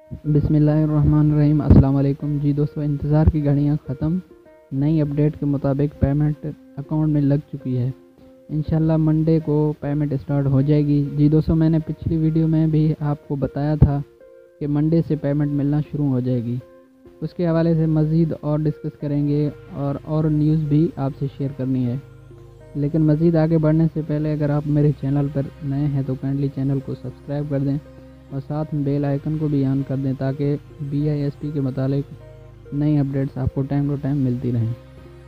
बिस्मिल्लाहिर्रहमानिर्रहीम। अस्सलाम वालेकुम जी दोस्तों, इंतज़ार की घड़ियाँ ख़त्म। नई अपडेट के मुताबिक पेमेंट अकाउंट में लग चुकी है। इंशाल्लाह मंडे को पेमेंट स्टार्ट हो जाएगी। जी दोस्तों, मैंने पिछली वीडियो में भी आपको बताया था कि मंडे से पेमेंट मिलना शुरू हो जाएगी। उसके हवाले से मज़ीद और डिस्कस करेंगे और न्यूज़ भी आपसे शेयर करनी है। लेकिन मज़ीद आगे बढ़ने से पहले अगर आप मेरे चैनल पर नए हैं तो काइंडली चैनल को सब्सक्राइब कर दें और साथ में बेल आइकन को भी ऑन कर दें ताकि BISP के मुतालिक नई अपडेट्स आपको टाइम टू टाइम मिलती रहें।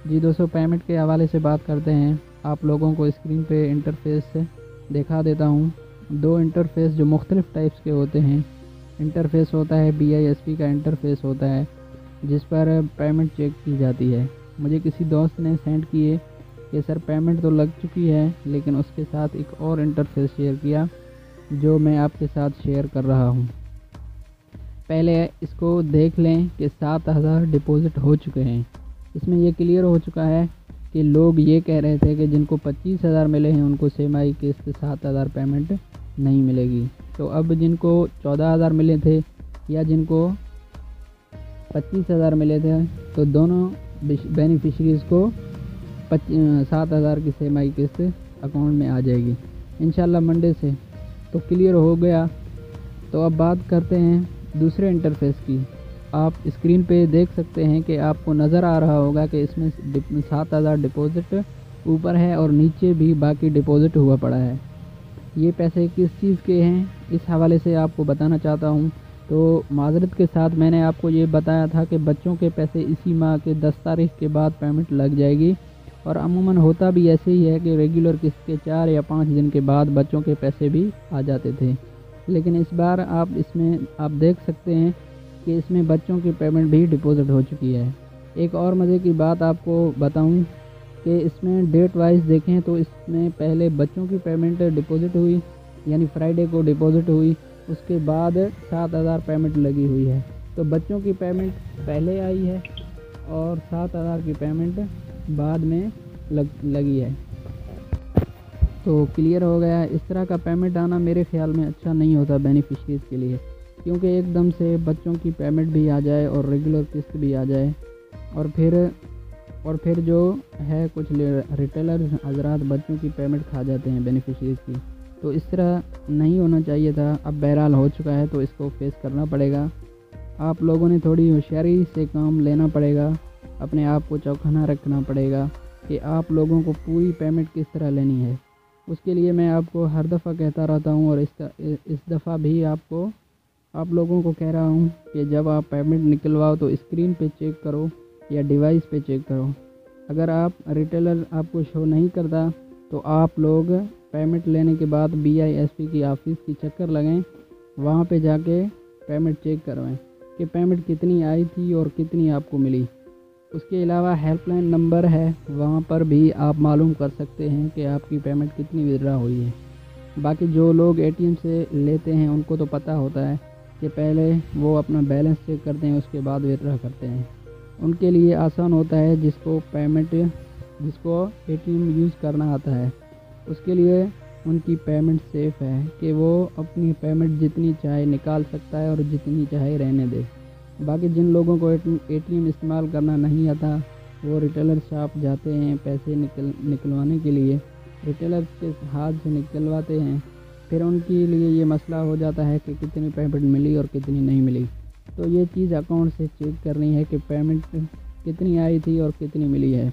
जी दोस्तों, पेमेंट के हवाले से बात करते हैं। आप लोगों को स्क्रीन पे इंटरफेस दिखा देता हूँ। दो इंटरफेस जो मुख्तलिफ़ टाइप्स के होते हैं। इंटरफेस होता है BISP का इंटरफेस होता है जिस पर पेमेंट चेक की जाती है। मुझे किसी दोस्त ने सेंड किए कि सर पेमेंट तो लग चुकी है, लेकिन उसके साथ एक और इंटरफेस शेयर किया जो मैं आपके साथ शेयर कर रहा हूं। पहले इसको देख लें कि 7,000 डिपॉज़िट हो चुके हैं। इसमें ये क्लियर हो चुका है कि लोग ये कह रहे थे कि जिनको 25,000 मिले हैं उनको सेमाई किस्त 7,000 पेमेंट नहीं मिलेगी। तो अब जिनको 14,000 मिले थे या जिनको 25,000 मिले थे तो दोनों बेनिफिशरीज़ को 7,000 की सेमाई किस्त अकाउंट में आ जाएगी इंशाल्लाह मंडे से। तो क्लियर हो गया। तो अब बात करते हैं दूसरे इंटरफेस की। आप स्क्रीन पे देख सकते हैं कि आपको नज़र आ रहा होगा कि इसमें 7,000 डिपॉज़िट ऊपर है और नीचे भी बाकी डिपॉज़िट हुआ पड़ा है। ये पैसे किस चीज़ के हैं इस हवाले से आपको बताना चाहता हूँ। तो माज़रत के साथ मैंने आपको ये बताया था कि बच्चों के पैसे इसी माह के 10 तारीख के बाद पेमेंट लग जाएगी और अमूमन होता भी ऐसे ही है कि रेगुलर किस्त के 4 या 5 दिन के बाद बच्चों के पैसे भी आ जाते थे। लेकिन इस बार आप देख सकते हैं कि इसमें बच्चों की पेमेंट भी डिपॉज़िट हो चुकी है। एक और मज़े की बात आपको बताऊं कि इसमें डेट वाइज देखें तो इसमें पहले बच्चों की पेमेंट डिपॉज़िट हुई, यानी फ्राइडे को डिपॉज़िट हुई। उसके बाद 7,000 पेमेंट लगी हुई है। तो बच्चों की पेमेंट पहले आई है और 7,000 की पेमेंट बाद में लगी है। तो क्लियर हो गया। इस तरह का पेमेंट आना मेरे ख़्याल में अच्छा नहीं होता बेनिफिशरीज़ के लिए, क्योंकि एकदम से बच्चों की पेमेंट भी आ जाए और रेगुलर किस्त भी आ जाए और फिर जो है कुछ रिटेलर हजरात बच्चों की पेमेंट खा जाते हैं बेनिफिशरीज़ की। तो इस तरह नहीं होना चाहिए था। अब बहरहाल हो चुका है तो इसको फेस करना पड़ेगा। आप लोगों ने थोड़ी होशियारी से काम लेना पड़ेगा, अपने आप को चौकन्ना रखना पड़ेगा कि आप लोगों को पूरी पेमेंट किस तरह लेनी है। उसके लिए मैं आपको हर दफ़ा कहता रहता हूँ और इस दफ़ा भी आप लोगों को कह रहा हूँ कि जब आप पेमेंट निकलवाओ तो स्क्रीन पे चेक करो या डिवाइस पे चेक करो। अगर आप रिटेलर आपको शो नहीं करता तो आप लोग पेमेंट लेने के बाद BISP की ऑफ़िस की चक्कर लगाएं, वहाँ पे जाके पेमेंट चेक करवाएं कि पेमेंट कितनी आई थी और कितनी आपको मिली। उसके अलावा हेल्पलाइन नंबर है, वहाँ पर भी आप मालूम कर सकते हैं कि आपकी पेमेंट कितनी विड्रॉ हुई है। बाकी जो लोग ATM से लेते हैं उनको तो पता होता है कि पहले वो अपना बैलेंस चेक करते हैं, उसके बाद विड्रॉ करते हैं। उनके लिए आसान होता है जिसको ATM यूज़ करना आता है। उसके लिए उनकी पेमेंट सेफ़ है कि वो अपनी पेमेंट जितनी चाहे निकाल सकता है और जितनी चाहे रहने दे। बाकी जिन लोगों को ATM इस्तेमाल करना नहीं आता वो रिटेलर शॉप जाते हैं पैसे निकलवाने के लिए, रिटेलर के हाथ से निकलवाते हैं। फिर उनके लिए ये मसला हो जाता है कि कितनी पेमेंट मिली और कितनी नहीं मिली। तो ये चीज़ अकाउंट से चेक करनी है कि पेमेंट कितनी आई थी और कितनी मिली है।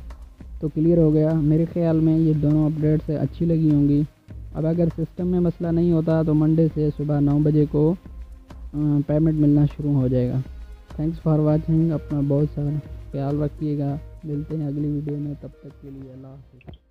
तो क्लियर हो गया। मेरे ख़्याल में ये दोनों अपडेट्स अच्छी लगी होंगी। अब अगर सिस्टम में मसला नहीं होता तो मंडे से सुबह 9 बजे को पेमेंट मिलना शुरू हो जाएगा। Thanks for watching. अपना बहुत सारा ख्याल रखिएगा। मिलते हैं अगली वीडियो में, तब तक के लिए अल्लाह हाफ़िज़।